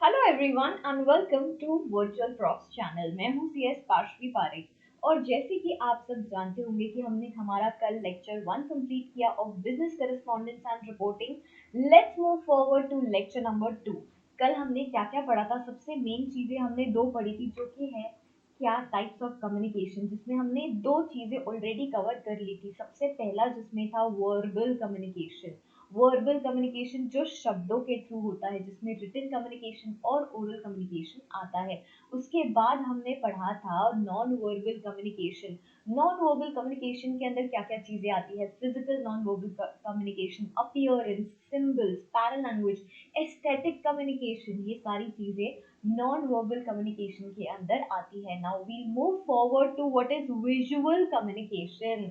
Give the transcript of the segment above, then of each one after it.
Hello everyone and welcome to virtual props channel. मैं हूं CS Parshvi Parekh और जैसे कि आप सब जानते होंगे कि हमने हमारा कल लेक्चर 1 कंप्लीट किया of business correspondence and reporting. Let's move forward to lecture number 2। कल हमने क्या क्या पढ़ा था? सबसे मेन चीजें हमने दो पढ़ी थी, जो कि है क्या टाइप्स ऑफ कम्युनिकेशन, जिसमें हमने दो चीजें ऑलरेडी कवर कर ली थी। सबसे पहला जिसमें था वर्बल कम्युनिकेशन। वर्बल कम्युनिकेशन जो शब्दों के थ्रू होता है, जिसमें रिटन कम्युनिकेशन और ओरल कम्युनिकेशन आता है। उसके बाद हमने पढ़ा था non verbal communication. Non verbal communication के अंदर क्या क्या चीजें आती है? Physical non verbal communication, appearance, symbols, para language, aesthetic communication, ये सारी चीजें नॉन वर्बल कम्युनिकेशन के अंदर आती है। Now we move forward to what is visual communication.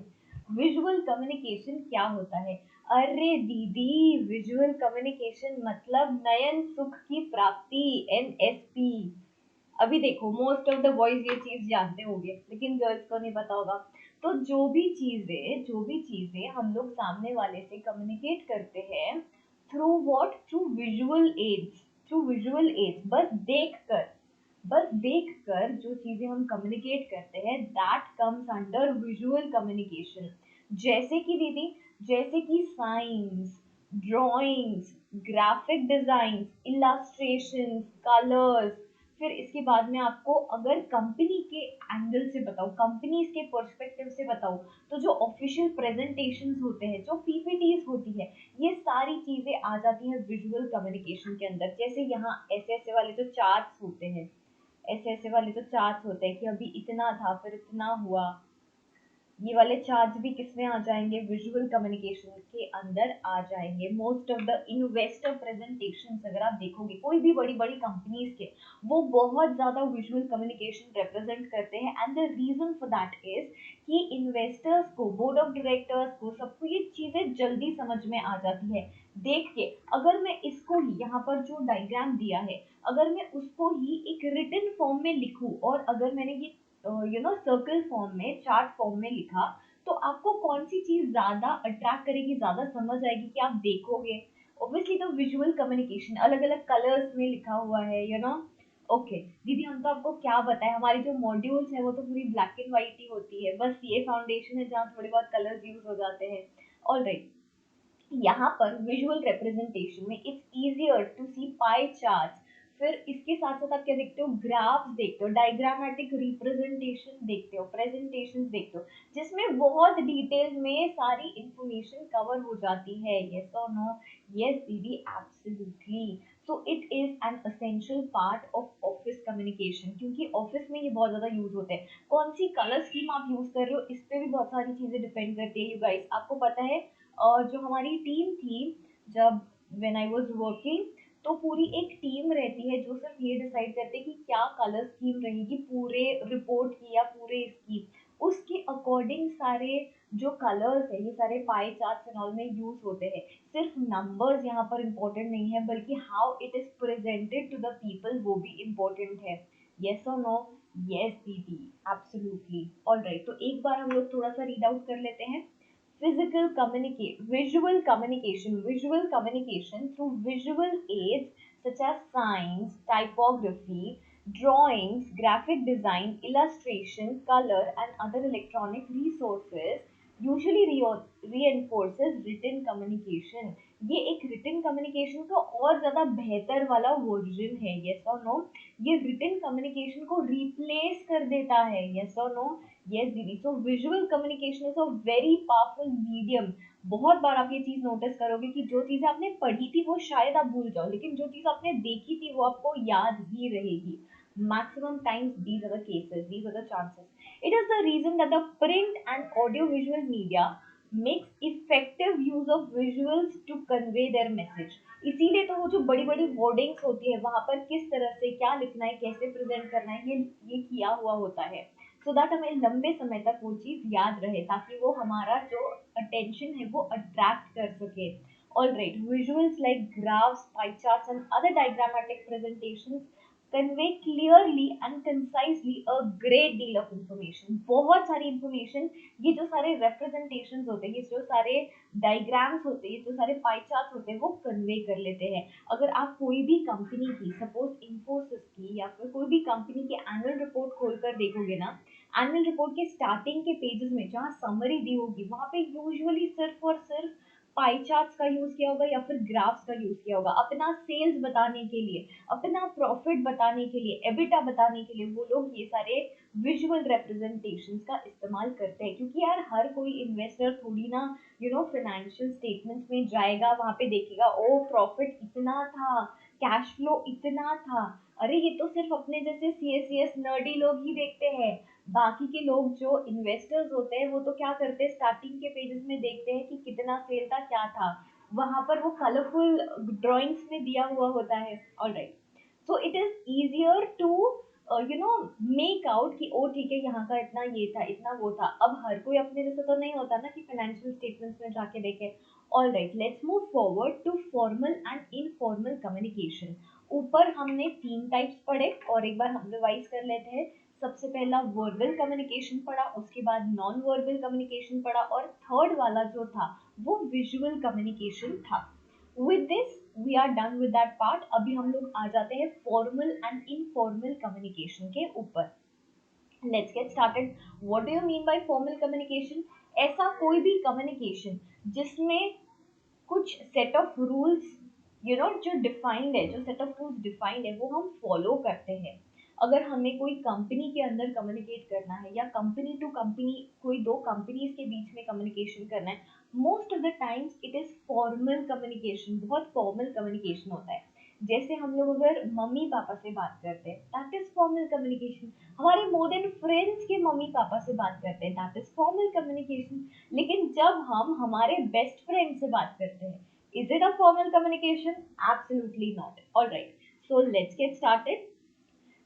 Visual communication क्या होता है? अरे दीदी, विजुअल कम्युनिकेशन मतलब नयन सुख की प्राप्ति, एनएसपी। अभी देखो, मोस्ट ऑफ द बॉयज ये चीज जानते होंगे, लेकिन गर्ल्स को नहीं पता होगा। तो जो भी चीजें हम लोग सामने वाले से कम्युनिकेट करते हैं through what, through visual aids, through visual aids, बस देखकर जो चीजें हम कम्युनिकेट करते हैं, that comes under visual communication. जैसे कि दीदी, जैसे कि science, drawings, graphic design, illustration, colours. फिर इसके बाद में आपको अगर कंपनी के एंगल से बताऊं, कंपनीज के पर्सपेक्टिव से बताऊं, तो जो ऑफिशियल प्रेजेंटेशंस होते हैं, जो पीपीटीज होती है, ये सारी चीजें आ जाती है विजुअल कम्युनिकेशन के अंदर। जैसे यहाँ ऐसे ऐसे वाले जो चार्ट्स होते हैं, ऐसे ऐसे वाले जो चार्ट्स होते हैं कि अभी इतना था फिर इतना हुआ, ये वाले चार्ज भी किसमें आ जाएंगे? विजुअल कम्युनिकेशन के अंदर आ जाएंगे। Most of the investor presentations अगर आप देखोगे कोई भी बड़ी बड़ी कंपनीज के, वो बहुत ज्यादा विजुअल कम्युनिकेशन रिप्रेजेंट करते हैं। And the reason for that is कि इन्वेस्टर्स को, बोर्ड ऑफ डायरेक्टर्स को, सबको ये चीजें जल्दी समझ में आ जाती है देख के। अगर मैं इसको ही, यहाँ पर जो डायग्राम दिया है, अगर मैं उसको ही एक रिटन फॉर्म में लिखूं और अगर मैंने ये सर्कल फॉर्म में, चार्ट फॉर्म में लिखा, तो आपको कौन सी चीज ज्यादा अट्रैक्ट करेगी, ज्यादा समझ आएगी कि आप देखोगे? ऑब्वियसली तो विजुअल कम्युनिकेशन। अलग अलग कलर्स में लिखा हुआ है, ओके दीदी, हम तो आपको क्या बताएं, हमारी जो मॉड्यूल्स है वो तो पूरी ब्लैक एंड व्हाइट ही होती है, बस ये फाउंडेशन है जहाँ थोड़े बहुत कलर्स यूज हो जाते हैं। ऑलराइट, यहाँ पर विजुअल रिप्रेजेंटेशन में it's easier to see pie chart. फिर इसके साथ साथ आप क्या देखते हो? ग्राफ्स देखते हो, डायग्रामेटिक रिप्रेजेंटेशन देखते हो, प्रेजेंटेशन देखते हो, जिसमें बहुत डिटेल में सारी इंफॉर्मेशन कवर हो जाती है। यस और नो? यस दीदी, absolutely. So it is an essential part of office communication, क्योंकि ऑफिस में ये बहुत ज्यादा यूज होते हैं। कौन सी कलर स्कीम आप यूज कर रहे हो, इस पे भी बहुत सारी चीजें डिपेंड करती है। यू गाइस, आपको पता है और जो हमारी टीम थी, जब व्हेन आई वाज वर्किंग, तो पूरी एक टीम रहती है जो सिर्फ ये डिसाइड करते हैं कि क्या कलर स्कीम रहेगी पूरे रिपोर्ट की या पूरे इसकी। उसके अकॉर्डिंग सारे जो कलर्स है, ये सारे पाई चार्ट्स एंड ऑल में यूज होते हैं। सिर्फ नंबर्स यहाँ पर इम्पोर्टेंट नहीं है, बल्कि how it is presented to the people, वो भी इम्पोर्टेंट है। यस और नो? यस दीदी, एब्सोल्युटली। ऑलराइट, तो एक बार हम लोग थोड़ा सा रीड आउट कर लेते हैं। Physical communicate, visual communication through visual aids such as signs, typography, drawings, graphic design, illustration, color, and other electronic resources usually reinforces written communication. ये एक written communication का और ज्यादा बेहतर वाला वर्जन है। yes or no? ये written communication को replace कर देता है। yes or no? यस दीदी, so visual communication is a very powerful medium. बहुत बार आप ये चीज नोटिस करोगे कि जो चीजें आपने पढ़ी थी वो शायद आप भूल जाओ, लेकिन जो चीज आपने देखी थी वो आपको याद ही रहेगी। Maximum times these are the cases, these are the chances. It is the reason that the print and audio visual media makes effective use of visuals to convey their message. इसीलिए तो वो जो बड़ी बड़ी बोर्डिंग्स होती है, वहां पर किस तरह से क्या लिखना है, कैसे प्रेजेंट करना है, ये किया हुआ होता है, सो दैट हमें लंबे समय तक वो चीज याद रहे, ताकि वो हमारा जो अटेंशन है वो अट्रैक्ट कर सके। All right, visuals like graphs, pie charts and other diagrammatic presentation convey clearly and concisely a great deal of information, बहुत सारी information। ये जो सारे representations होते हैं, ये जो सारे diagrams होते हैं, ये जो सारे pie charts होते हैं, वो convey कर लेते हैं। अगर आप कोई भी कंपनी की, सपोज इन्फोसिस की या फिर कोई भी कंपनी की एनुअल रिपोर्ट खोलकर देखोगे ना, एनुअल रिपोर्ट के स्टार्टिंग के पेजेस में जहाँ समरी दी होगी, वहां पे यूजुअली सिर्फ और सिर्फ पाई चार्ट्स का यूज किया होगा या फिर ग्राफ्स का यूज किया होगा, अपना सेल्स बताने के लिए, अपना प्रॉफिट बताने के लिए, एबिटा बताने के लिए वो लोग ये सारे विजुअल रिप्रेजेंटेशंस का इस्तेमाल करते हैं। क्योंकि यार हर कोई इन्वेस्टर थोड़ी ना फाइनेंशियल स्टेटमेंट्स में जाएगा, वहां पे देखेगा ओ प्रॉफिट इतना था, कैश फ्लो इतना था, अरे ये तो सिर्फ अपने जैसे सीएससीएस नर्डी लोग ही देखते हैं। बाकी के लोग जो इन्वेस्टर्स होते हैं वो तो क्या करते हैं, स्टार्टिंग के पेजेस में देखते हैं कि कितना सेल था, क्या था, वहां पर वो कलरफुल ड्राइंग्स में दिया हुआ होता है। Alright, so it is easier to make out कि ओ ठीक है यहाँ का इतना ये था, इतना वो था। अब हर कोई अपने जैसे तो नहीं होता ना कि फाइनेंशियल स्टेटमेंट्स में जाके देखे। All right, let's move forward to formal and informal communication. ऊपर हमने 3 टाइप्स पढ़े और एक बार हम रिवाइज कर लेते हैं। सबसे पहला वर्बल कम्युनिकेशन पढ़ा, उसके बाद नॉन वर्बल कम्युनिकेशन पढ़ा, और थर्ड वाला जो था वो विजुअल कम्युनिकेशन था। With this we are done with that part. अभी हम लोग आ जाते हैं फॉर्मल एंड इनफॉर्मल कम्युनिकेशन के ऊपर। Let's get started. What do you mean bye formal communication? ऐसा कोई भी कम्युनिकेशन जिसमें कुछ सेट ऑफ रूल्स जो डिफाइंड है, जो सेट ऑफ रूल्स डिफाइंड है वो हम फॉलो करते हैं। अगर हमें कोई कंपनी के अंदर कम्युनिकेट करना है या कंपनी टू कंपनी, कोई दो कंपनीज के बीच में कम्युनिकेशन करना है, most of the times it is formal communication, बहुत फॉर्मल कम्युनिकेशन होता है। जैसे हम लोग अगर मम्मी पापा से बात करते हैं, दैट इज फॉर्मल कम्युनिकेशन। हमारे मोर देन फ्रेंड्स के मम्मी पापा से बात करते हैं, दैट इज फॉर्मल कम्युनिकेशन। लेकिन जब हम हमारे बेस्ट फ्रेंड से बात करते हैं, is it a formal communication? Absolutely not. All right. So let's get started.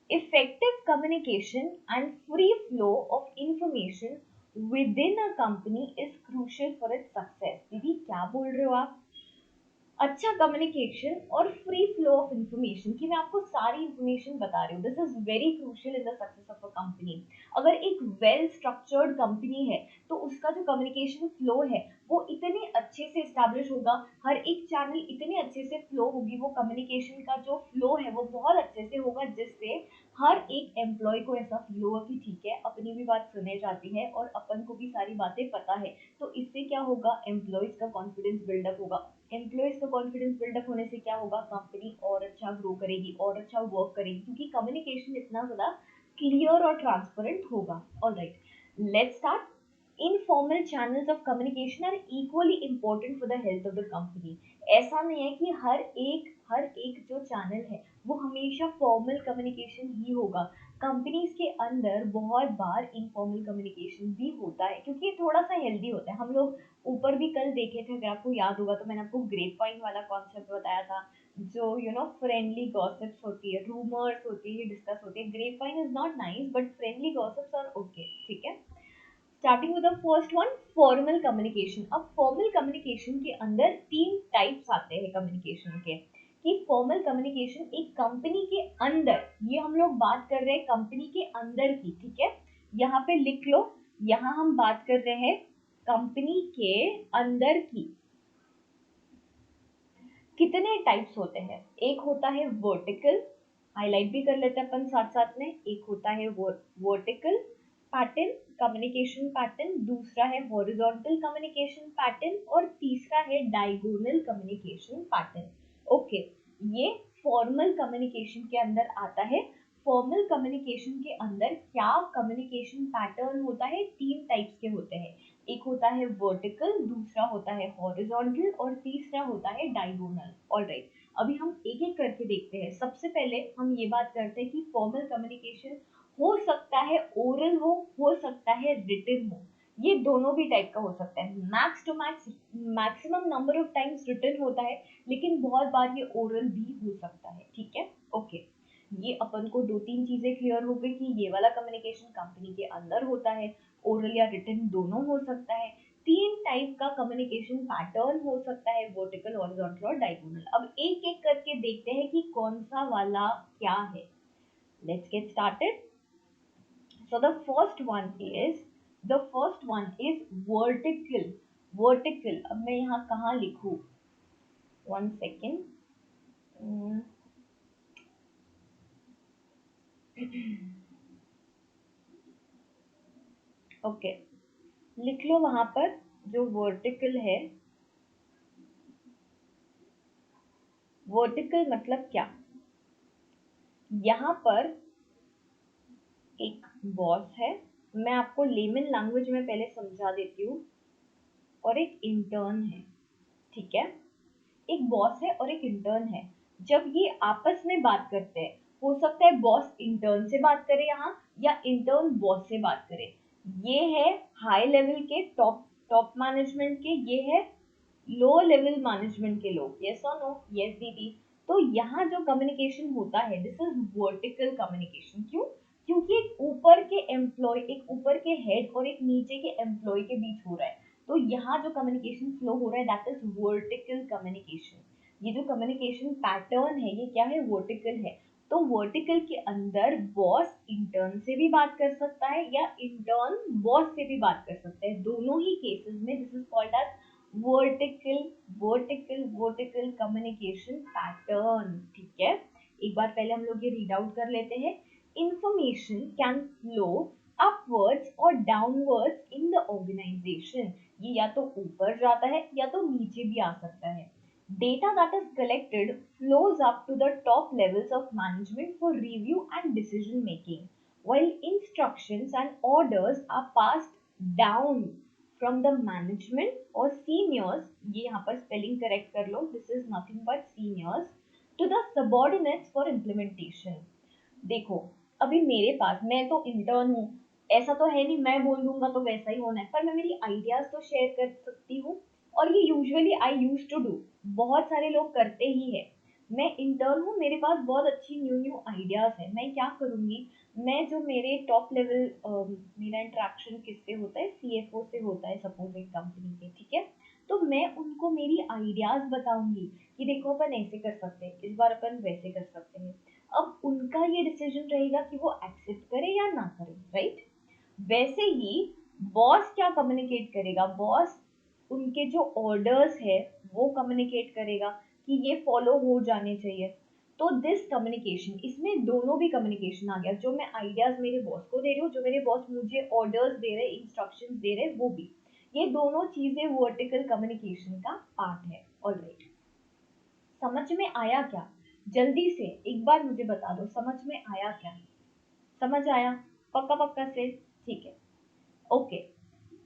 Effective communication and free flow of information within a company is crucial for its success. दीदी क्या बोल रहे हो आप? अच्छा कम्युनिकेशन और फ्री फ्लो ऑफ इंफॉर्मेशन, कि मैं आपको सारी इंफॉर्मेशन बता रही हूँ, this is very crucial in the success of a company. अगर एक वेल स्ट्रक्चर्ड कंपनी है तो उसका जो कम्युनिकेशन फ्लो है वो इतने अच्छे से स्टैब्लिश होगा, हर एक चैनल इतने अच्छे से फ्लो होगी, वो कम्युनिकेशन का जो फ्लो है वो बहुत अच्छे से होगा, जिससे हर एक एम्प्लॉय को ऐसा फील होगा कि ठीक है अपनी भी बात सुने जाती है और अपन को भी सारी बातें पता है। तो इससे क्या होगा, एम्प्लॉयज का कॉन्फिडेंस बिल्डअप होगा। एम्प्लॉयज का कॉन्फिडेंस बिल्डअप होने से क्या होगा, कंपनी और अच्छा ग्रो करेगी और अच्छा वर्क करेगी, क्योंकि कम्युनिकेशन इतना ज्यादा क्लियर और ट्रांसपेरेंट होगा। Alright, let's start. Informal channels of communication are equally important for the health of the company. ऐसा नहीं है कि हर एक जो चैनल है वो हमेशा फॉर्मल कम्युनिकेशन ही होगा। कंपनीज के अंदर बहुत बार इनफॉर्मल कम्युनिकेशन भी होता है, क्योंकि ये थोड़ा सा हेल्दी होता है। हम लोग ऊपर भी कल देखे थे, अगर आपको याद होगा तो मैंने आपको ग्रेप वाइन वाला कॉन्सेप्ट बताया था, जो फ्रेंडली गॉसिप्स होती है, रूमर्स होती है, डिस्कस होती है। Grapevine is not nice but friendly gossips are okay, ठीक है। Starting with the first one, formal communication. अब फॉर्मल कम्युनिकेशन के अंदर 3 टाइप्स आते हैं कम्युनिकेशन के, कि फॉर्मल कम्युनिकेशन एक कंपनी के अंदर, ये हम लोग बात कर रहे हैं कंपनी के अंदर की, ठीक है, यहाँ पे लिख लो। यहाँ हम बात कर रहे हैं कंपनी के अंदर की। कितने टाइप्स होते हैं? एक होता है वर्टिकल, हाईलाइट भी कर लेते हैं अपन साथ साथ में। एक होता है वर्टिकल पैटर्न, कम्युनिकेशन पैटर्न, दूसरा है हॉरिजॉन्टल कम्युनिकेशन पैटर्न, और तीसरा है डायगोनल कम्युनिकेशन पैटर्न। ओके, ये फॉर्मल कम्युनिकेशन के अंदर आता है। फॉर्मल कम्युनिकेशन के अंदर क्या कम्युनिकेशन पैटर्न होता है? 3 टाइप्स के होते हैं। एक होता है वर्टिकल, दूसरा होता है हॉरिजॉन्टल, और तीसरा होता है डायगोनल। ऑलराइट, अभी हम एक एक करके देखते हैं। सबसे पहले हम ये बात करते हैं कि फॉर्मल कम्युनिकेशन हो सकता है ओरल हो सकता है रिटन हो। ये दोनों भी टाइप का हो सकता है। Max to max, maximum number of times written होता है, लेकिन बहुत बार ये ओरल भी हो सकता है, ठीक है। ओके, ये अपन को 2-3 चीजें क्लियर हो गई कि ये वाला कम्युनिकेशन कंपनी के अंदर होता है, ओरल या रिटन दोनों हो सकता है। 3 टाइप का कम्युनिकेशन पैटर्न हो सकता है, वर्टिकल, हॉरिजॉन्टल और डायगोनल। अब एक एक करके देखते हैं कि कौन सा वाला क्या है। Let's get started. So the first one is vertical. Vertical. अब मैं यहाँ कहाँ लिखूँ? One second. ओके, लिख लो वहां पर जो वर्टिकल है। वर्टिकल मतलब क्या? यहाँ पर एक बॉस है, मैं आपको लेमन लैंग्वेज में पहले समझा देती हूँ, और एक इंटर्न है। ठीक है, एक बॉस है और एक इंटर्न है। जब ये आपस में बात करते हैं, हो सकता है बॉस इंटर्न से बात करे यहाँ, या इंटर्न बॉस से बात करे। ये है हाई लेवल के टॉप टॉप मैनेजमेंट के, ये है लो लेवल मैनेजमेंट के लोग। यस और नो? यस दीदी। तो यहाँ जो कम्युनिकेशन होता है, दिस इज वर्टिकल कम्युनिकेशन। क्यों? क्योंकि एक ऊपर के एम्प्लॉय, एक ऊपर के हेड और एक नीचे के एम्प्लॉय के बीच हो रहा है। तो यहाँ जो कम्युनिकेशन फ्लो हो रहा है, दैट इज वर्टिकल कम्युनिकेशन। ये जो कम्युनिकेशन पैटर्न है, ये क्या है? वर्टिकल है। तो वर्टिकल के अंदर बॉस इंटर्न से भी बात कर सकता है, या इंटर्न बॉस से भी बात कर सकता है। दोनों ही केसेस में this is called as vertical communication pattern. ठीक है, एक बार पहले हम लोग ये रीड आउट कर लेते हैं। इंफॉर्मेशन कैन फ्लो अपवर्ड्स और डाउनवर्ड्स इन द ऑर्गेनाइजेशन। ये या तो ऊपर जाता है या तो नीचे भी आ सकता है। Data that is collected flows up to the top levels of management for review and decision making, while instructions and orders are passed down from the management or seniors, ये यहाँ पर spelling correct कर लो, this is nothing but seniors, to the subordinates for implementation. देखो, अभी मेरे पास, मैं तो intern हूँ, ऐसा तो है नहीं मैं बोल दूंगा तो वैसा ही होना है, पर मैं मेरी आइडियाज तो शेयर कर सकती हूँ। और ये usually I use to do, बहुत सारे लोग करते ही है। मैं इंटर्न हूँ, मेरे पास बहुत अच्छी न्यू न्यू आइडियाज है, मैं क्या करूंगी, मैं जो मेरे टॉप लेवल, मेरा इंटरेक्शन किससे होता है? सीएफओ से होता है, सपोज एक कंपनी के। ठीक है, तो मैं उनको मेरी आइडियाज बताऊंगी कि देखो अपन ऐसे कर सकते हैं, इस बार अपन वैसे कर सकते हैं। अब उनका ये डिसीजन रहेगा कि वो एक्सेप्ट करे या ना करे, राइट? वैसे ही बॉस क्या कम्युनिकेट करेगा? बॉस उनके जो ऑर्डर्स है वो कम्युनिकेट करेगा कि ये फॉलो हो जाने चाहिए। तो दिस कम्युनिकेशन, इसमें दोनों भी कम्युनिकेशन आ गया, जो मैं आइडियाज मेरे बॉस को दे रही हूँ, जो मेरे बॉस मुझे ऑर्डर्स दे रहे, इंस्ट्रक्शंस दे रहे, वो भी। ये दोनों चीजें वर्टिकल कम्युनिकेशन का पार्ट है। ऑलराइट, समझ में आया क्या? जल्दी से एक बार मुझे बता दो, समझ में आया क्या? समझ आया? पक्का पक्का से? ठीक है, ओके।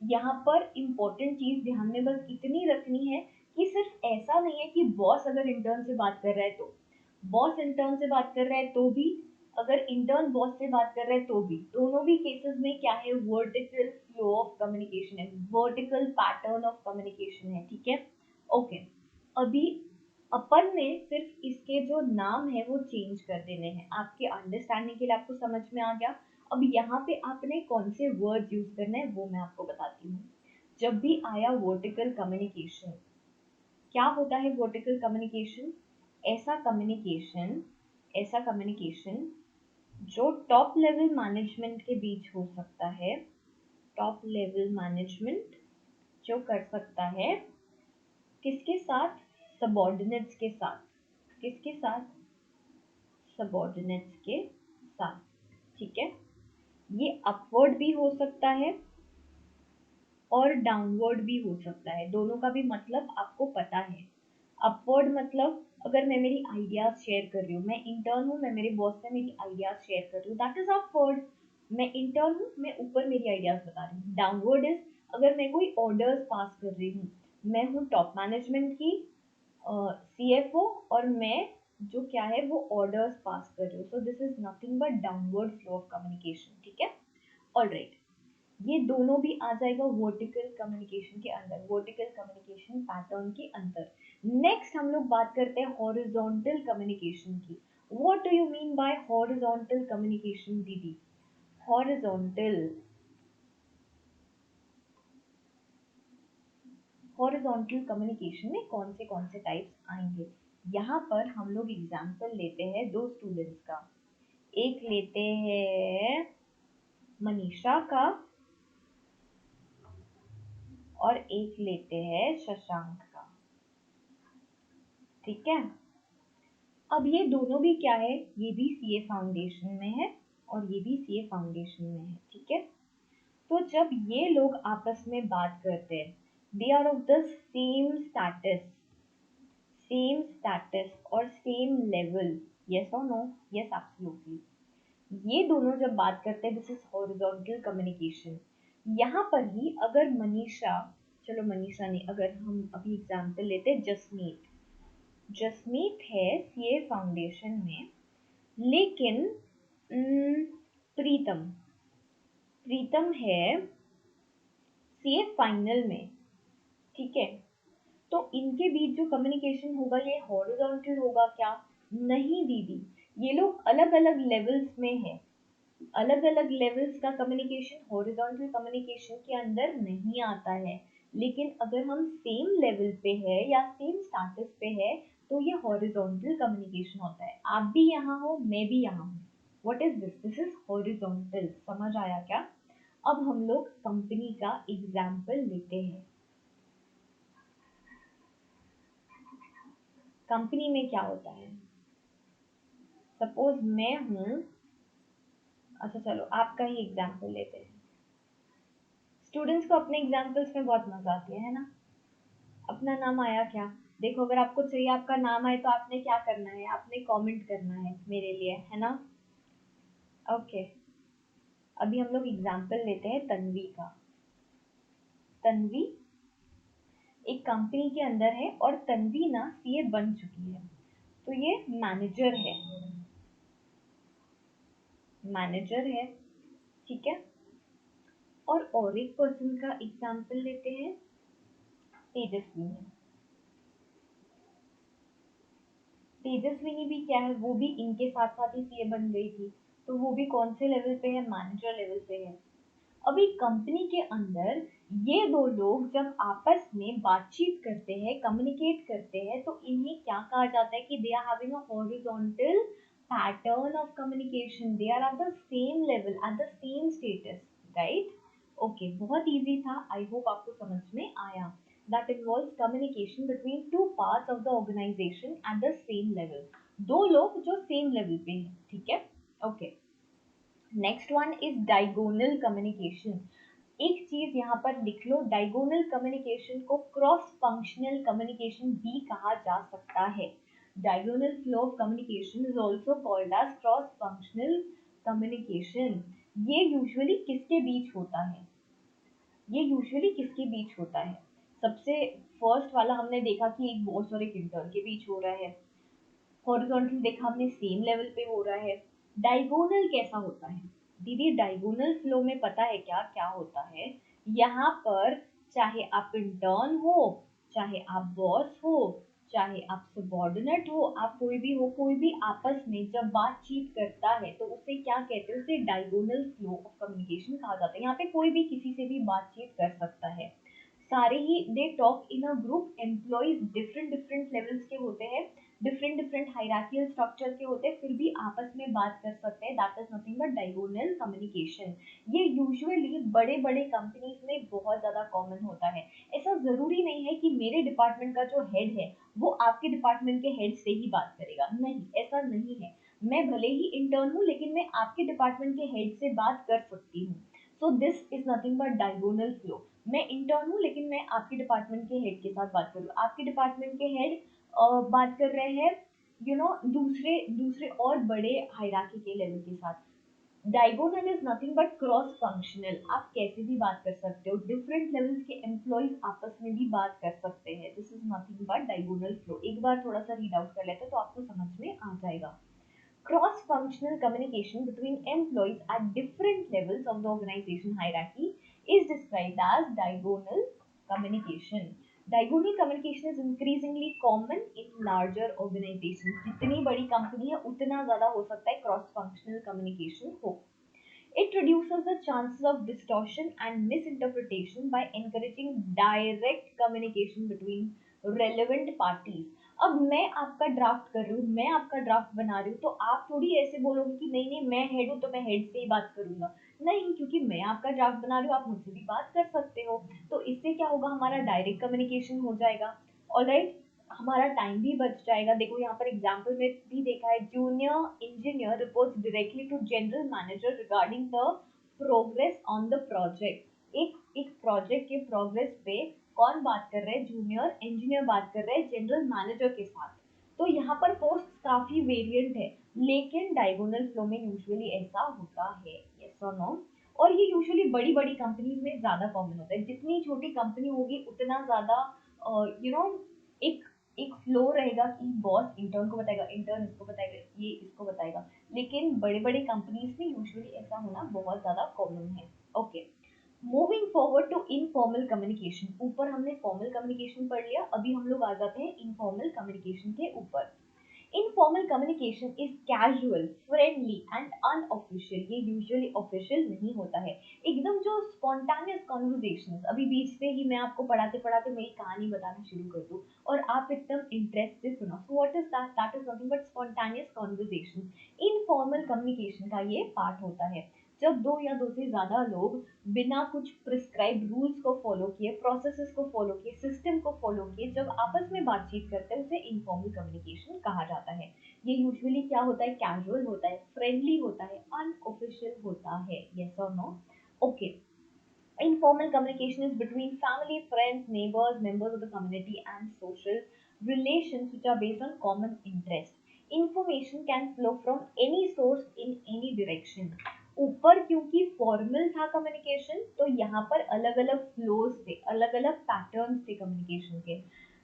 यहाँ पर इंपॉर्टेंट चीज ध्यान में बस इतनी रखनी है कि सिर्फ ऐसा नहीं है कि बॉस अगर इंटर्न से बात कर रहा है तो, बॉस इंटर्न से बात कर रहा है तो भी, अगर इंटर्न बॉस से बात कर रहा है तो भी, दोनों भी केसेस में क्या है? वर्टिकल फ्लो ऑफ कम्युनिकेशन है, वर्टिकल पैटर्न ऑफ कम्युनिकेशन है। ठीक है, ओके। अभी अपन ने सिर्फ इसके जो नाम है वो चेंज कर देने हैं, आपके अंडरस्टैंडिंग के लिए। आपको समझ में आ गया? अब यहाँ पे आपने कौन से वर्ड यूज करना है वो मैं आपको बताती हूँ। जब भी आया वर्टिकल कम्युनिकेशन, क्या होता है वर्टिकल कम्युनिकेशन? ऐसा कम्युनिकेशन, ऐसा कम्युनिकेशन जो टॉप लेवल मैनेजमेंट के बीच हो सकता है। टॉप लेवल मैनेजमेंट जो कर सकता है, किसके साथ? सबॉर्डिनेट्स के साथ। किसके साथ? सबॉर्डिनेट्स के साथ। ठीक है, ये अपवर्ड भी हो सकता है और डाउनवर्ड भी हो सकता है, दोनों का भी मतलब आपको पता है। अपवर्ड मतलब अगर मैं मेरी आइडियाज शेयर कर रही हूँ, मैं इंटर्न हूँ, मैं मेरे बॉस से मेरी आइडियाज शेयर कर रही हूँ, दैट इज अपवर्ड। मैं इंटर्न हूँ, मैं ऊपर मेरी आइडियाज बता रही हूँ। डाउनवर्ड इज अगर मैं कोई ऑर्डर्स पास कर रही हूँ, मैं हूँ टॉप मैनेजमेंट की सीएफओ, और मैं जो क्या है वो ऑर्डर्स पास कर रही हूँ, so this is nothing but downward flow of communication. ठीक है, ऑलराइट। ये दोनों भी आ जाएगा वर्टिकल कम्युनिकेशन के अंदर, वर्टिकल कम्युनिकेशन पैटर्न के अंदर। नेक्स्ट हम लोग बात करते हैं हॉरिजॉन्टल कम्युनिकेशन की। What do you mean bye horizontal communication दीदी? हॉरिजॉन्टल, हॉरिजॉन्टल कम्युनिकेशन में कौन से टाइप्स आएंगे? यहाँ पर हम लोग एग्जाम्पल लेते हैं दो स्टूडेंट्स का। एक लेते हैं मनीषा का और एक लेते हैं शशांक का। ठीक है, अब ये दोनों भी क्या है, ये भी सीए फाउंडेशन में है और ये भी सीए फाउंडेशन में है। ठीक है, तो जब ये लोग आपस में बात करते हैं, they are of the same status और सेम लेवल, यस और नो? Yes, absolutely. ये दोनों जब बात करते हैं, दिस इज हॉरिजॉन्टल कम्युनिकेशन। यहाँ पर ही अगर मनीषा, चलो मनीषा नहीं, अगर हम अभी एग्जाम्पल लेते हैं जसमीत। जसमीत है सीए फाउंडेशन में, लेकिन प्रीतम प्रीतम है सीए फाइनल में। ठीक है, तो इनके बीच जो कम्युनिकेशन होगा ये हॉरिजॉन्टल होगा क्या? नहीं दीदी, ये लोग अलग अलग लेवल्स में है। अलग अलग लेवल्स का कम्युनिकेशन हॉरिजॉन्टल कम्युनिकेशन के अंदर नहीं आता है। लेकिन अगर हम सेम लेवल पे है या सेम स्टेटस पे है तो ये हॉरिजॉन्टल कम्युनिकेशन होता है। आप भी यहाँ हो, मैं भी यहाँ हूँ। What is this? This is horizontal. समझ आया क्या? अब हम लोग कंपनी का एग्जाम्पल लेते हैं। कंपनी में क्या होता है? सपोज मैं हूँ, अच्छा चलो आपका ही एग्जाम्पल लेते हैं। स्टूडेंट्स को अपने एग्जाम्पल्स में बहुत मजा आती है ना? अपना नाम आया क्या? देखो, अगर आपको चाहिए आपका नाम आए तो आपने क्या करना है? आपने कमेंट करना है मेरे लिए, है ना? ओके, अभी हम लोग एग्जाम्पल लेते हैं तन्वी का। तन्वी एक कंपनी के अंदर है और तन्वी ना सीए बन चुकी है, तो ये मैनेजर है। ठीक है, और एक पर्सन का एग्जाम्पल लेते हैं, तेजस्विनी। तेजस्विनी भी क्या है, वो भी इनके साथ साथ ही सीए बन गई थी, तो वो भी कौन से लेवल पे है? मैनेजर लेवल पे है। अभी कंपनी के अंदर ये दो लोग जब आपस में बातचीत करते हैं, कम्युनिकेट करते हैं, तो इन्हें क्या कहा जाता है कि they are having a horizontal pattern of communication, they are at the same level, at the same status, right? Okay, बहुत इजी था, आई होप आपको समझ में आया। that involves communication between two parts of the organization at the same level, दो लोग जो same level पे हैं। ठीक है, okay. Next one is diagonal communication. एक चीज यहाँ पर लिख लो, डायगोनल कम्युनिकेशन को क्रॉस फंक्शनल कम्युनिकेशन भी कहा जा सकता है। Diagonal flow of communication is also called as cross functional communication. ये यूजुअली किसके बीच होता है? ये यूजुअली किसके बीच होता है? सबसे फर्स्ट वाला हमने देखा कि एक बॉस और एक इंटर्न के बीच हो रहा है। हॉरिजॉन्टल देखा हमने, सेम लेवल पे हो रहा है। डायगोनल कैसा होता है? दीदी डायगोनल फ्लो में पता है क्या क्या होता है? यहाँ पर चाहे आप इंटर्न हो, चाहे आप बॉस हो, चाहे आप सबॉर्डिनेट हो, आप कोई भी हो, कोई भी आपस में जब बातचीत करता है तो उसे क्या कहते हैं? उसे डायगोनल फ्लो ऑफ कम्युनिकेशन कहा जाता है। यहाँ पे कोई भी किसी से भी बातचीत कर सकता है। सारे ही they talk in a group, employees different different levels के होते हैं, डिफरेंट डिफरेंट हायरार्कियल स्ट्रक्चर के होते हैं, फिर भी आपस में बात कर सकते हैं। That is nothing but diagonal communication. ये यूजुअली बड़े बड़े कंपनीज में बहुत ज्यादा कॉमन होता है। ऐसा जरूरी नहीं है कि मेरे डिपार्टमेंट का जो हेड है वो आपके डिपार्टमेंट के हेड से ही बात करेगा, नहीं, ऐसा नहीं है। मैं भले ही इंटर्न हूँ लेकिन मैं आपके डिपार्टमेंट के हेड से बात कर सकती हूँ। So this is nothing but diagonal flow. मैं इंटर्न हूँ लेकिन मैं आपके डिपार्टमेंट के हेड के साथ बात करूँ, आपके डिपार्टमेंट के हेड बात कर रहे हैं दूसरे दूसरे और बड़े हायरार्की के लेवल के साथ। Diagonal is nothing but cross functional. आप कैसे भी बात कर सकते हो, डिफरेंट लेवल्स के एम्प्लॉयज आपस में भी बात कर सकते हैं। This is nothing but diagonal flow. एक बार थोड़ा सा रीड आउट कर लेते हैं तो आपको समझ में आ जाएगा। Cross functional communication between employees at different levels of the organization hierarchy is described as diagonal communication. Diagonal communication is increasingly common in larger organizations. जितनी बड़ी कंपनी है उतना ज़्यादा हो सकता है क्रॉस फंक्शनल कम्युनिकेशन हो। It reduces the chances of distortion and misinterpretation by encouraging direct communication between relevant parties. अब मैं आपका ड्राफ्ट कर रही हूँ, मैं आपका ड्राफ्ट बना रही हूँ, तो आप थोड़ी ऐसे बोलोगे कि नहीं नहीं मैं हेड हूँ तो मैं हेड से ही बात करूंगा। नहीं, क्योंकि मैं आपका ड्राफ्ट बना रही हूँ, आप मुझसे भी बात कर सकते हो। तो इससे क्या होगा, हमारा डायरेक्ट कम्युनिकेशन हो जाएगा। ऑलराइट, हमारा टाइम भी बच जाएगा। देखो यहाँ पर एग्जाम्पल में भी देखा है, junior engineer reports directly to general manager regarding the progress on the project. एक प्रोजेक्ट के प्रोग्रेस पे कौन बात कर रहे हैं, जूनियर इंजीनियर बात कर रहे हैं जनरल मैनेजर के साथ। तो यहाँ पर पोस्ट काफी वेरिएंट है, लेकिन डायगोनल फ्लो में यूजुअली ऐसा होता है, यस और नो। और ये यूजुअली बड़ी बड़ी कंपनीज में ज्यादा कॉमन होता है। जितनी छोटी कंपनी होगी उतना ज्यादा एक एक फ्लो रहेगा कि बॉस इंटर्न को बताएगा, इंटर्न इसको बताएगा, ये इसको बताएगा। लेकिन बड़े बड़े कंपनीज में यूजुअली ऐसा होना बहुत ज्यादा कॉमन है। Okay, moving forward to informal communication. ऊपर हमने फॉर्मल कम्युनिकेशन पढ़ लिया, अभी हम लोग आ जाते हैं इनफॉर्मल कम्युनिकेशन के ऊपर। Informal communication is casual, friendly and unofficial. ये यूजुअली ऑफिशियल नहीं होता है। एकदम जो स्पॉन्टानियस कॉन्वर्जेशन, अभी बीच से ही मैं आपको पढ़ाते पढ़ाते मेरी कहानी बताना शुरू कर दूं और आप एकदम इंटरेस्ट से सुनो, so what is that, that is nothing but spontaneous conversation. Informal communication का ये पार्ट होता है जब दो या दो से ज्यादा लोग बिना कुछ प्रिस्क्राइब रूल्स को फॉलो किए, प्रोसेसेस को फॉलो किए, सिस्टम को फॉलो किए जब आपस में बातचीत करते हैं, उसे इनफॉर्मल कम्युनिकेशन कहा जाता है। ये यूजुअली क्या होता है, कैजुअल होता है, फ्रेंडली होता है, अनऑफिशियल होता है, यस और no. Okay, informal communication is between family, friends, neighbors, members of the community, and social relations which are based on common interest. Information can flow from any source in any direction. ऊपर क्योंकि formal था communication, तो यहाँ पर अलग अलग flows थे, अलग अलग पैटर्न्स थे कम्युनिकेशन के।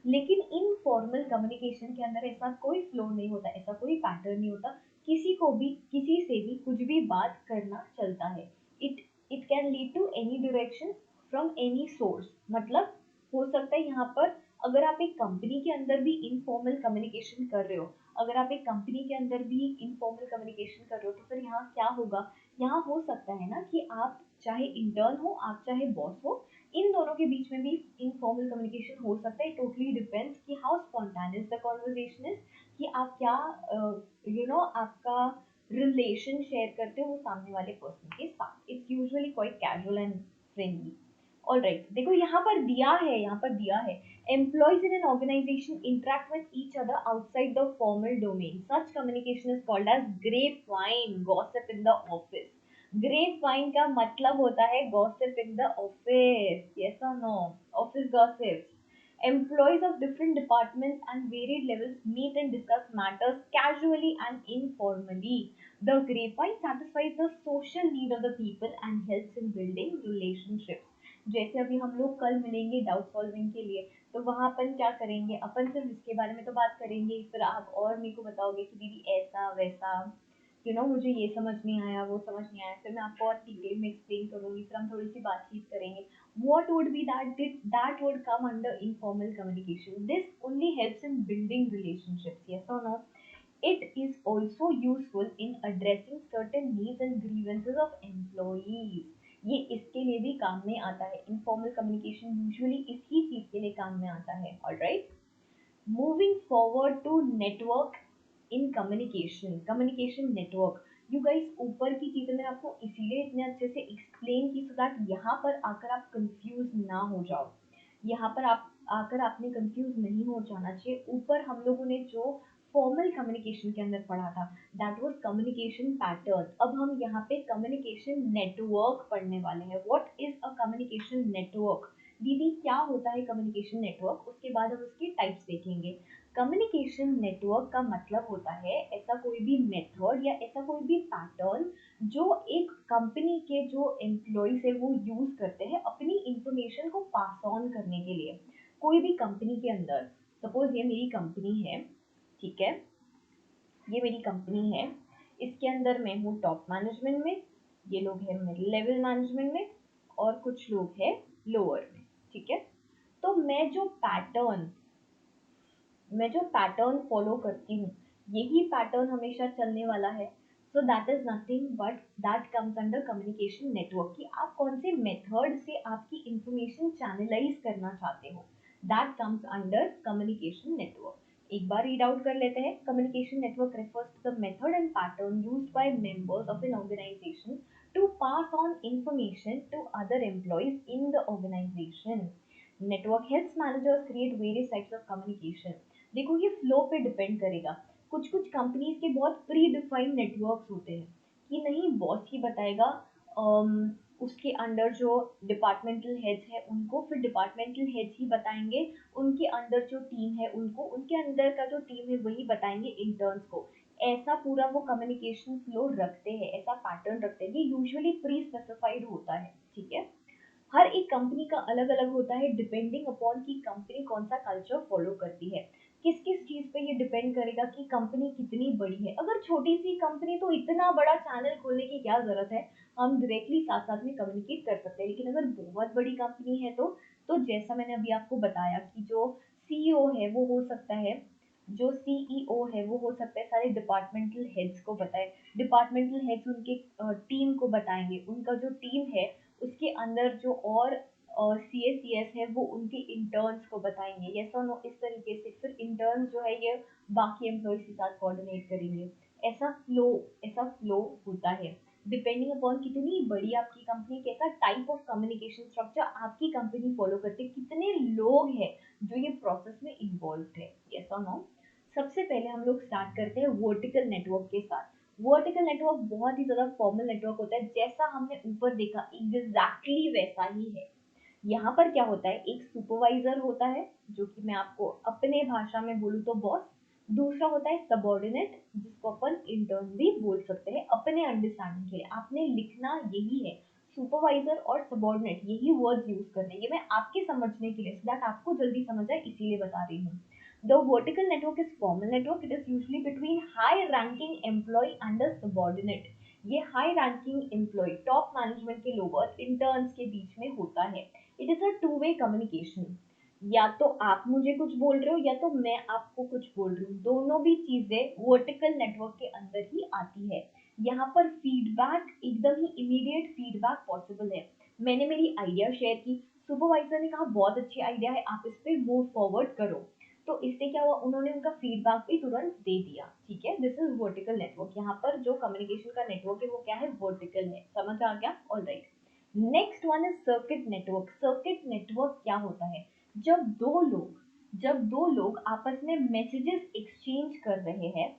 लेकिन इनफॉर्मल कम्युनिकेशन के अंदर ऐसा कोई फ्लो नहीं होता, ऐसा कोई पैटर्न नहीं होता। किसी को भी किसी से भी कुछ भी बात करना चलता है। It it can lead to any direction from any source. मतलब हो सकता है यहाँ पर, अगर आप एक कंपनी के अंदर भी इनफॉर्मल कम्युनिकेशन कर रहे हो, अगर आप एक कंपनी के अंदर भी इनफॉर्मल कम्युनिकेशन कर रहे हो, तो फिर यहाँ क्या होगा, यहाँ हो सकता है ना कि आप चाहे इंटर्न हो, आप चाहे बॉस हो, इन दोनों के बीच में भी इनफॉर्मल कम्युनिकेशन हो सकता है। टोटली डिपेंड्स कि how spontaneous the conversation is, कि आप क्या आपका रिलेशन शेयर करते हो वो सामने वाले पर्सन के साथ। It's usually quite casual and friendly. Alright, देखो यहाँ पर दिया है, यहाँ पर दिया है, employees in an organization interact with each other outside the formal domain. Such communication is called as grapevine gossip in the office. Grapevine का मतलब होता है gossip in the office. Yes or no? Office gossip. Employees of different departments and varied levels meet and discuss matters casually and informally. The grapevine satisfies the social need of the people and helps in building relationships. जैसे अभी हम लोग कल मिलेंगे doubt solving के लिए, तो वहां अपन क्या करेंगे, अपन सिर्फ इसके बारे में तो बात करेंगे, फिर आप और मेरे को बताओगे कि दीदी ऐसा वैसा, मुझे ये समझ नहीं आया, वो समझ नहीं आया, फिर मैं आपको और डिटेल में एक्सप्लेन करूंगी, फिर हम थोड़ी सी बातचीत करेंगे। What would be that would come under informal communication. This only helps in building relationships, yes or no? It is also useful in addressing certain needs and grievances of employees. ये इसके लिए भी काम में आता है। इनफॉर्मल कम्युनिकेशन यूजुअली इसी चीज के लिए काम में आता है। Alright, moving forward to network in communication, communication network. You guys, ऊपर की चीजें मैंने आपको इसीलिए इतने अच्छे से एक्सप्लेन की सो दैट यहाँ पर आकर आप कंफ्यूज ना हो जाओ। यहाँ पर आप आकर आपने कंफ्यूज नहीं हो जाना चाहिए। ऊपर हम लोगों ने जो फॉर्मल कम्युनिकेशन के अंदर पढ़ा था, दैट वाज कम्युनिकेशन पैटर्न। अब हम यहाँ पे कम्युनिकेशन नेटवर्क पढ़ने वाले हैं। What is a communication network? दीदी क्या होता है कम्युनिकेशन नेटवर्क? उसके बाद हम उसके टाइप्स देखेंगे। कम्युनिकेशन नेटवर्क का मतलब होता है ऐसा कोई भी मेथड या ऐसा कोई भी पैटर्न जो एक कंपनी के जो एम्प्लॉयज है वो यूज करते हैं अपनी इंफॉर्मेशन को पास ऑन करने के लिए। कोई भी कंपनी के अंदर, सपोज ये मेरी कंपनी है, ठीक है, ये मेरी कंपनी है, इसके अंदर मैं हूँ टॉप मैनेजमेंट में, ये लोग हैं मिडिल लेवल मैनेजमेंट में, और कुछ लोग हैं लोअर में, ठीक है। तो मैं जो पैटर्न फॉलो करती हूँ, यही पैटर्न हमेशा चलने वाला है। So that is nothing but that comes under communication network, कि आप कौन से मेथड से आपकी इंफॉर्मेशन चैनलाइज करना चाहते हो, that comes under communication network. एक बार रीड आउट कर लेते हैं. Communication network refers to the method and pattern used by members of an organization to pass on information to other employees in the organization. Network helps managers create various types of communication. देखो ये flow पे depend करेगा. कुछ कुछ companies के बहुत pre defined networks होते हैं कि नहीं बॉस ही बताएगा, उसके अंडर जो डिपार्टमेंटल हेड्स है उनको, फिर डिपार्टमेंटल हेड्स ही बताएंगे उनके अंदर जो टीम है उनको, उनके अंदर का जो टीम है वही बताएंगे इंटर्न्स को. ऐसा पूरा वो कम्युनिकेशन फ्लो रखते हैं, ऐसा पैटर्न रखते हैं. ये यूजुअली प्री स्पेसिफाइड होता है. ठीक है. हर एक कंपनी का अलग अलग होता है डिपेंडिंग अपॉन कि कंपनी कौन सा कल्चर फॉलो करती है. किस किस चीज पे ये डिपेंड करेगा कि कंपनी कितनी बड़ी है. अगर छोटी सी कंपनी तो इतना बड़ा चैनल खोलने की क्या जरूरत है, हम डायरेक्टली साथ साथ में कम्युनिकेट कर सकते हैं. लेकिन अगर बहुत बड़ी कंपनी है तो जैसा मैंने अभी आपको बताया कि जो सीईओ है वो हो सकता है, जो सीईओ है वो हो सकता है सारे डिपार्टमेंटल हेड्स को बताए. डिपार्टमेंटल हेड्स उनके टीम को बताएंगे, उनका जो टीम है उसके अंदर जो और सीएसीएस है वो उनके इंटर्न्स को बताएंगे. यस और नो, इस तरीके से फिर इंटर्न्स जो है ये बाकी एम्प्लॉयज के साथ कोऑर्डिनेट करेंगे. ऐसा फ्लो होता है डिपेंडिंग अपॉन कितनी बड़ी आपकी कंपनी, कैसा टाइप ऑफ कम्युनिकेशन स्ट्रक्चर आपकी कंपनी फॉलो करती है, कितने लोग हैं जो ये प्रोसेस में इन्वॉल्व है. यस और नो. सबसे पहले हम लोग स्टार्ट करते हैं वर्टिकल नेटवर्क के साथ. वर्टिकल नेटवर्क बहुत ही ज्यादा फॉर्मल नेटवर्क होता है. जैसा हमने ऊपर देखा एग्जैक्टली वैसा ही है. यहाँ पर क्या होता है, एक सुपरवाइजर होता है जो कि मैं आपको अपने भाषा में बोलूँ तो बॉस. दूसरा होता है सबॉर्डिनेट जिसको अपन इंटर्न भी बोल सकते हैं. अपने अंडरस्टैंडिंग के लिए आपने लिखना यही है, सुपरवाइजर और सबॉर्डिनेट, यही वर्ड्स यूज करने. ये मैं आपके समझने के लिए, सो दैट आपको जल्दी समझ आए इसीलिए बता रही हूँ. The vertical network is formal network. It is usually between high ranking employee and a subordinate. ये high ranking employee, top management के लोग और interns के बीच में होता है. It is a two-way communication. या तो आप मुझे कुछ बोल रहे हो या तो मैं आपको कुछ बोल रही हूँ. दोनों भी चीजें वर्टिकल नेटवर्क के अंदर ही आती है. यहाँ पर फीडबैक, एकदम ही इमीडिएट फीडबैक पॉसिबल है. मैंने मेरी आइडिया शेयर की, सुपरवाइजर ने कहा बहुत अच्छी आइडिया है, आप इस पे मूव फॉरवर्ड करो. तो इससे क्या हुआ, उन्होंने उनका फीडबैक भी तुरंत दे दिया. ठीक है. This is vertical network. यहाँ पर जो कम्युनिकेशन का नेटवर्क है वो क्या है, वर्टिकल है. समझ आ गया. Alright. Next one is circuit network. Circuit network क्या होता है, जब दो लोग आपस में मैसेजेस एक्सचेंज कर रहे हैं,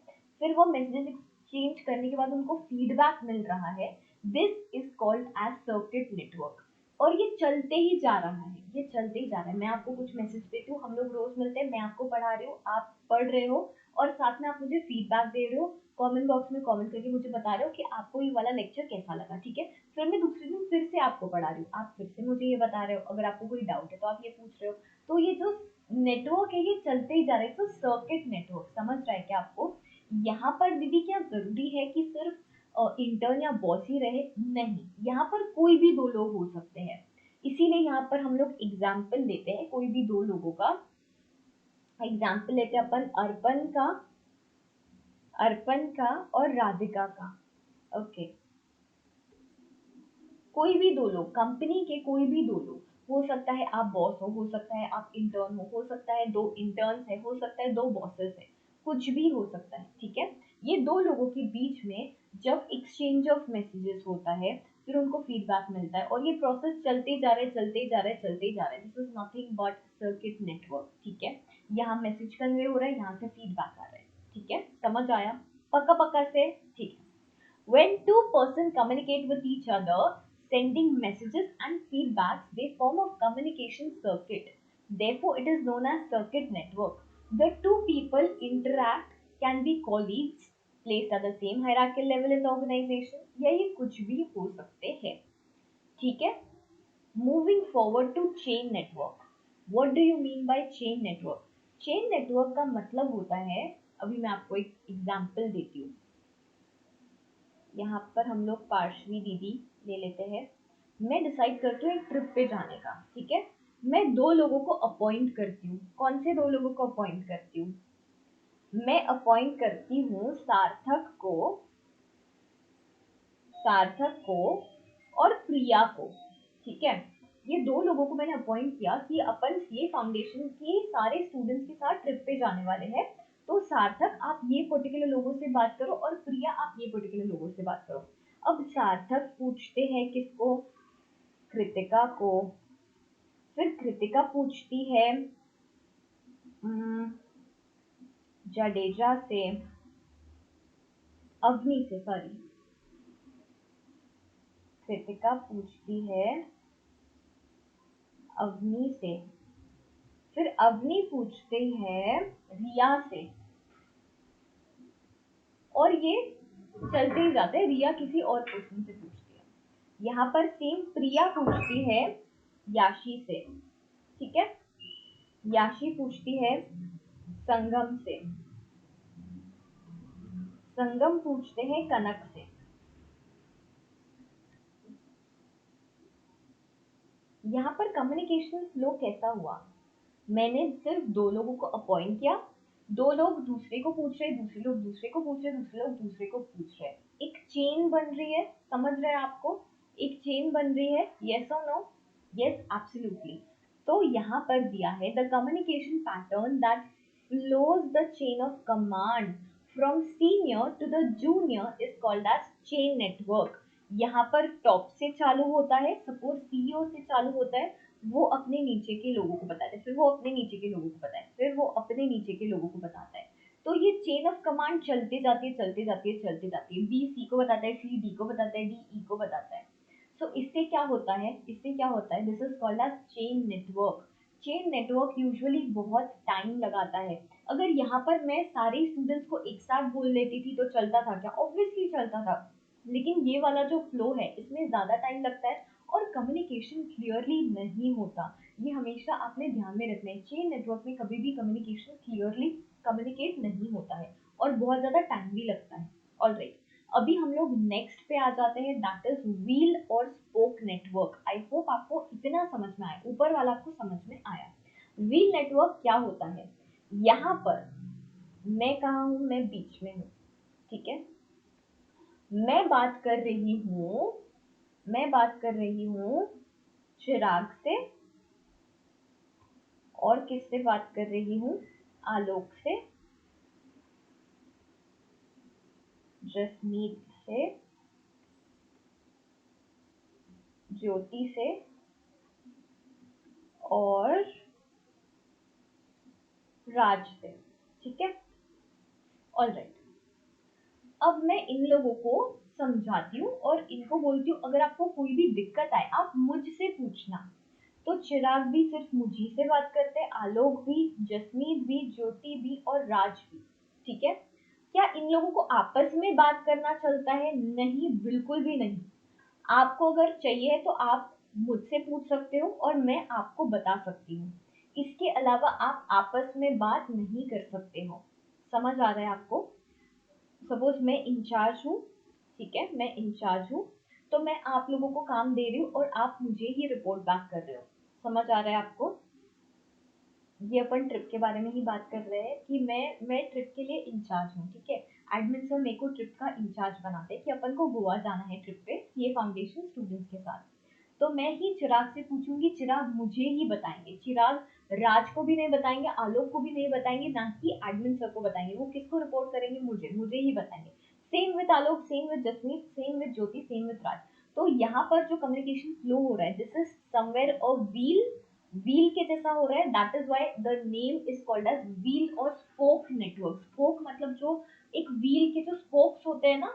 फिर वो मैसेजेस एक्सचेंज करने के बाद उनको फीडबैक मिल रहा है, this is called as circuit network. और ये चलते ही जा रहा है, ये चलते ही जा रहा है. मैं आपको कुछ मैसेज देती हूँ, हम लोग रोज मिलते हैं, मैं आपको पढ़ा रही हूँ, आप पढ़ रहे हो और साथ में आप मुझे फीडबैक दे रहे हो. कमेंट बॉक्स में कमेंट करके मुझे बता रहे हो कि आपको ये वाला लेक्चर कैसा लगा. ठीक है. फिर मैं दूसरे दिन फिर से आपको पढ़ा रही हूँ, आप फिर से मुझे ये बता रहे हो, अगर आपको कोई डाउट है तो आप ये पूछ रहे हो. तो ये जो नेटवर्क है ये चलते ही जा रहा है. तो सर्किट नेटवर्क समझ रहा है क्या आपको. यहाँ पर दीदी क्या जरूरी है कि सिर्फ इंटर्न या बॉस ही रहे, नहीं, यहाँ पर कोई भी दो लोग हो सकते हैं. इसीलिए यहाँ पर हम लोग एग्जाम्पल लेते हैं, कोई भी दो लोगों का एग्जाम्पल लेते हैं अपन, अर्पण का और राधिका का. ओके. कोई भी दो लोग, कंपनी के कोई भी दो लोग, हो सकता है आप बॉस हो सकता है आप इंटर्न हो सकता है दो इंटर्न्स है, हो सकता है दो बॉसेस है, कुछ भी हो सकता है. ठीक है. ये दो लोगों के बीच में जब एक्सचेंज ऑफ मैसेजेस होता है फिर उनको फीडबैक मिलता है और ये प्रोसेस चलते जा रहे चलते जा रहे चलते जा रहे. This is nothing but circuit network. ठीक है. यहाँ मैसेज कन्वे हो रहा है, यहाँ से फीडबैक आ रहा है. ठीक है. समझ आया पक्का पक्का से. ठीक है. When two persons communicate with each other, sending messages and feedbacks, they form a communication circuit. Therefore, it is known as circuit network. The two people interact, can be colleagues, placed at the same hierarchical level in the organization, या ये कुछ भी हो सकते हैं. ठीक है. Moving forward to chain network. What do you mean by chain network? Chain network का मतलब होता है, अभी मैं आपको एक एग्जाम्पल देती हूँ. यहाँ पर हम लोग पार्शवी दीदी ले लेते हैं. मैं डिसाइड करती हूँ एक ट्रिप पे जाने का. ठीक है. मैं दो लोगों को अपॉइंट करती हूँ. कौन से दो लोगों को अपॉइंट करती हूँ, मैं अपॉइंट करती हूँ सार्थक को और प्रिया को. ठीक है. ये दो लोगों को मैंने अपॉइंट किया कि अपन सीए फाउंडेशन के सारे स्टूडेंट्स के साथ ट्रिप पे जाने वाले हैं तो सार्थक आप ये पर्टिकुलर लोगों से बात करो और प्रिया आप ये पर्टिकुलर लोगों से बात करो। अब सार्थक पूछते हैं किसको? कृतिका को। फिर कृतिका पूछती है जडेजा से, अग्नि से, सॉरी, कृतिका पूछती है अग्नि से। फिर अग्नि पूछते हैं रिया से, और ये चलते ही जाते हैं, रिया किसी और पर्सन से पूछती है। यहाँ पर सेम प्रिया पूछती है याशी से, ठीक है, याशी पूछती है संगम से, संगम पूछते हैं कनक से। यहाँ पर कम्युनिकेशन फ्लो कैसा हुआ? मैंने सिर्फ दो लोगों को अपॉइंट किया, दो लोग दूसरे को पूछ रहे, दूसरे लोग दूसरे को पूछ रहे, दूसरे लोग दूसरे को पूछ रहे, एक चेन बन रही है। समझ रहे हैं आपको? एक चेन बन रही है। यस और नो? Yes, absolutely. तो यहाँ पर दिया है the communication pattern that flows the chain of command from senior to the junior is called as chain network। यहाँ पर टॉप से चालू होता है, सपोज सीईओ से चालू होता है, वो अपने नीचे के लोगों को बताता है, फिर वो अपने नीचे के लोगों को बताता है, फिर वो अपने नीचे के लोगों को बताता है। तो ये चेन ऑफ कमांड चलते जाती है, चलते जाती है, चलते जाती है। बी सी को बताता है, सी डी को बताता है, डी ई को बताता है। सो इससे क्या होता है, इससे क्या होता है, this is called as chain network. Chain network usually बहुत टाइम लगाता है। अगर यहाँ पर मैं सारे स्टूडेंट्स को एक साथ बोल लेती थी तो चलता था क्या? ऑब्वियसली चलता था। लेकिन ये वाला जो फ्लो है इसमें ज्यादा टाइम लगता है और कम्युनिकेशन क्लियरली नहीं होता। ये हमेशा आपने ध्यान में रखना है, चेन नेटवर्क में कभी भी कम्युनिकेशन क्लियरली कम्युनिकेट नहीं होता है और बहुत ज्यादा टाइम भी लगता है। ऑलराइट, अभी हम लोग नेक्स्ट पे आ जाते हैं, दैट इज व्हील और स्पोक नेटवर्क। आई होप आपको इतना समझ में आया, ऊपर वाला आपको समझ में आया। व्हील नेटवर्क क्या होता है? यहाँ पर मैं कहा हूं, मैं बीच में हूं, ठीक है, मैं बात कर रही हूं, मैं बात कर रही हूं चिराग से, और किससे बात कर रही हूं? आलोक से, जसमीत से, ज्योति से, और राज से, ठीक है। ऑलराइट, अब मैं इन लोगों को समझाती हूँ और इनको बोलती हूँ अगर आपको कोई भी दिक्कत आए आप मुझसे पूछना। तो चिराग भी सिर्फ मुझी से बात करते हैं, आलोक भी, जसमीत भी, ज्योति भी और राज भी, ठीक है। क्या इन लोगों को आपस में बात करना चलता है? नहीं, बिल्कुल भी नहीं। आपको अगर चाहिए तो आप मुझसे पूछ सकते हो और मैं आपको बता सकती हूँ, इसके अलावा आप आपस में बात नहीं कर सकते हो। समझ आ रहा है आपको? सपोज मैं इंचार्ज हूँ, ठीक है, मैं इंचार्ज हूँ, तो मैं आप लोगों को काम दे रही हूँ और आप मुझे ही रिपोर्ट बैक कर रहे हो। समझ आ रहा है आपको? ये अपन ट्रिप के बारे में ही बात कर रहे हैं कि मैं ट्रिप के लिए इंचार्ज हूँ, ठीक है। एडमिन सर मेरे को ट्रिप का इंचार्ज बनाते हैं कि अपन को गोवा जाना है ट्रिप पे, ये फाउंडेशन स्टूडेंट्स के साथ। तो मैं ही चिराग से पूछूंगी, चिराग मुझे ही बताएंगे, चिराग राज को भी नहीं बताएंगे, आलोक को भी नहीं बताएंगे, ना कि एडमिन सर को बताएंगे। वो किसको रिपोर्ट करेंगे? मुझे, मुझे ही बताएंगे। Same with Alok, same with Jasmeet, same with Jyoti, same with Raj. तो यहाँ पर जो कम्युनिकेशन फ्लो हो रहा है, this is somewhere a wheel, wheel के जैसा हो रहा है। That is why the name is called as wheel और स्पोक नेटवर्क। स्पोक मतलब जो एक व्हील के जो स्पोक्स होते हैं ना,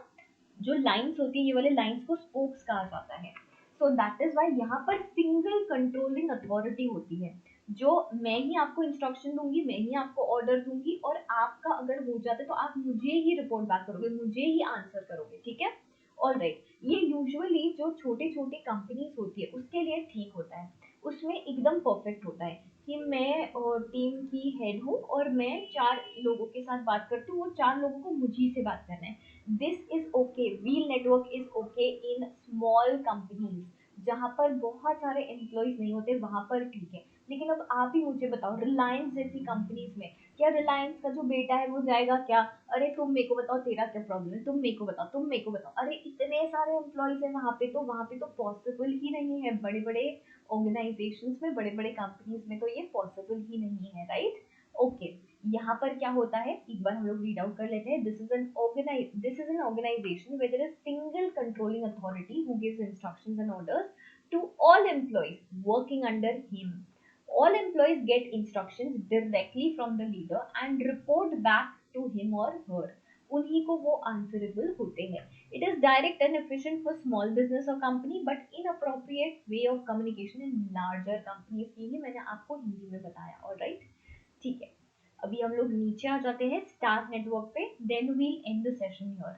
जो लाइंस होती है, ये वाले लाइंस को स्पोक्स कहा जाता है। सो दैट इज व्हाई यहाँ पर सिंगल कंट्रोलिंग अथॉरिटी होती है, जो मैं ही आपको इंस्ट्रक्शन दूंगी, मैं ही आपको ऑर्डर दूंगी, और आपका अगर हो जाता है तो आप मुझे ही रिपोर्ट बैक करोगे, मुझे ही आंसर करोगे, ठीक है। ऑलराइट, ये यूजुअली जो छोटे छोटे कंपनीज होती है उसके लिए ठीक होता है, उसमें एकदम परफेक्ट होता है कि मैं टीम की हेड हूँ और मैं चार लोगों के साथ बात करती हूँ, वो चार लोगों को मुझी से बात करना है। This is okay, wheel network is okay in small companies, जहाँ पर बहुत सारे एम्प्लॉयज नहीं होते वहां पर ठीक है। लेकिन अब आप ही मुझे बताओ, रिलायंस जैसी कंपनीज में क्या रिलायंस का जो बेटा है वो जाएगा क्या? अरे तुम मेरे को बताओ तेरा क्या प्रॉब्लम है, तुम मेरे को बताओ, तुम मेरे को बताओ। अरे इतने सारे एम्प्लॉयज है वहां पे तो पॉसिबल ही नहीं है। बड़े बड़े ऑर्गेनाइजेशंस में, बड़े बड़े कंपनीज में तो ये पॉसिबल ही नहीं है, राइट? ओके, यहाँ पर क्या होता है, एक बार हम लोग रीड आउट कर लेते हैं. This is an organization where there is single controlling authority who gives instructions and orders to all employees working under him. All employees get instructions directly from the leader and report back to him or her. उन्हीं को वो answerable होते हैं. It is direct and efficient for small business or company, but inappropriate way of communication in larger companies. ये मैंने आपको हिंदी में बताया. All right, ठीक है. अभी हम लोग नीचे आ जाते हैं स्टार नेटवर्क पे. Then we'll end the session here.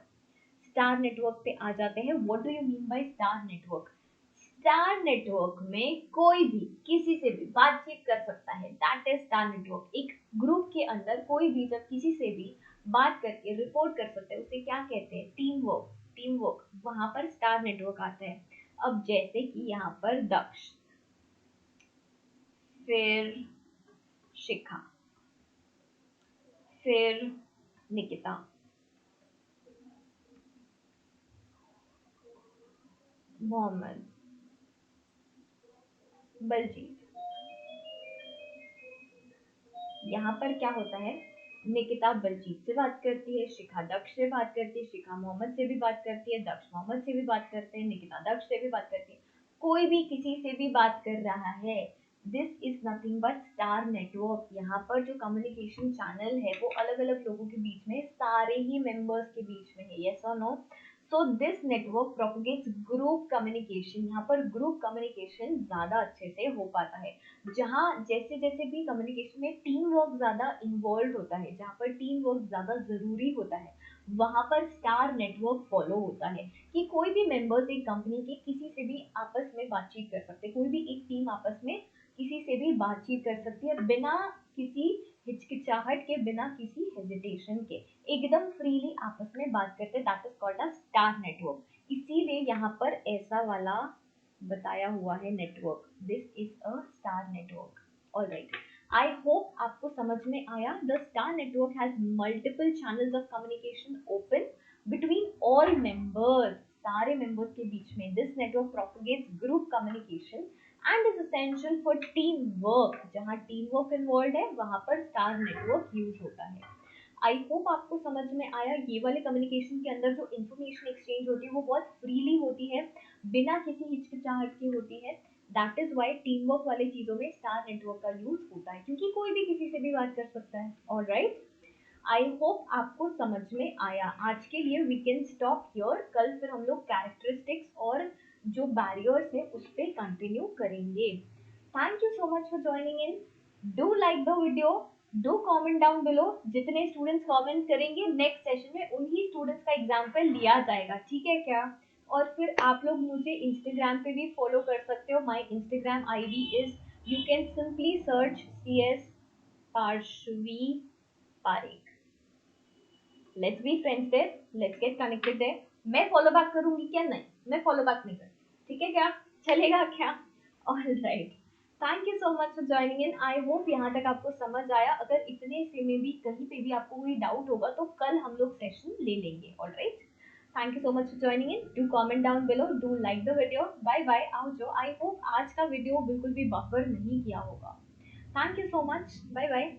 Star network पे आ जाते हैं. What do you mean by star network? Star network में कोई भी किसी से भी बातचीत कर सकता है. That is star network. एक ग्रुप के अंदर कोई भी जब किसी से भी बात करके रिपोर्ट कर सकते हैं, उसे क्या कहते हैं? Team work. टीम वर्क, वहां पर स्टार नेटवर्क आता है. अब जैसे कि यहाँ पर दक्ष, फिर शिखा, फिर निकिता, मोहम्मद, बलजीत. यहाँ पर क्या होता है? निकिता बलजीत से बात करती है, शिखा दक्ष से बात करती है, शिखा मोहम्मद से भी बात करती है, दक्ष मोहम्मद से भी बात करते हैं, निकिता दक्ष से भी बात करती है. कोई भी किसी से भी बात कर रहा है. This is nothing but star network. यहाँ पर जो कम्युनिकेशन चैनल है वो अलग अलग लोगों के बीच में, सारे ही मेंबर्स के बीच में है. यस और no? So this network propagates group communication. यहाँ पर ग्रुप कम्युनिकेशन ज्यादा अच्छे से हो पाता है. जहाँ जैसे जैसे भी कम्युनिकेशन में टीम वर्क ज्यादा इन्वॉल्व होता है, जहाँ पर टीम वर्क ज्यादा जरूरी होता है, वहां पर स्टार नेटवर्क फॉलो होता है. कि कोई भी मेंबर्स एक कंपनी के किसी से भी आपस में बातचीत कर सकते हैं. कोई भी एक टीम आपस में किसी से भी बातचीत कर सकती है बिना किसी हिचकिचाहट के, बिना किसी हेजिटेशन के, एकदम फ्रीली आपस में बात करते. That is called a star network. इसीलिए यहाँ पर ऐसा वाला बताया हुआ है network. This is a star network. Alright, I hope आपको समझ में आया. The star network has multiple channels of communication open between all members. सारे मेंबर्स के बीच में. This network propagates group communication and is essential for team work. जहाँ team work involve है वहां पर स्टार नेटवर्क यूज होता है. आई होप आपको समझ में आया. ये वाले कम्युनिकेशन के अंदर जो इंफॉर्मेशन एक्सचेंज होती है वो बहुत फ्रीली होती है, बिना किसी हिचकिचाहट की होती है. That is why team work वाले चीजों में स्टार नेटवर्क का यूज होता है, क्योंकि कोई भी किसी से भी बात कर सकता है. ऑलराइट, आई होप आपको समझ में आया. आज के लिए वी कैन स्टॉप हियर. कल फिर हम लोग कैरेक्टरिस्टिक्स और जो बैरियर्स है उस पर कंटिन्यू करेंगे. Thank you so much for joining in. Do like the video, do comment down below. जितने स्टूडेंट्स कमेंट करेंगे नेक्स्ट सेशन में उन्हीं स्टूडेंट्स का एग्जाम्पल लिया जाएगा. ठीक है क्या? और फिर आप लोग मुझे इंस्टाग्राम पे भी फॉलो कर सकते हो. My Instagram ID is, you can simply search CS Parshvi Parekh. Let's be friends there, let's get connected there. मैं फॉलो बैक करूंगी क्या? नहीं, मैं फॉलो बैक नहीं करती. ठीक है क्या? चलेगा क्या? Alright, thank you so much for joining in. I hope यहाँ तक आपको समझ आया. अगर इतने से में भी कहीं पे भी आपको कोई डाउट होगा तो कल हम लोग सेशन ले लेंगे. Alright, thank you so much for joining in. Do comment down below, do like the video. Bye bye. आओ जो. आई होप आज का वीडियो बिल्कुल भी बफर नहीं किया होगा. Thank you so much. Bye bye.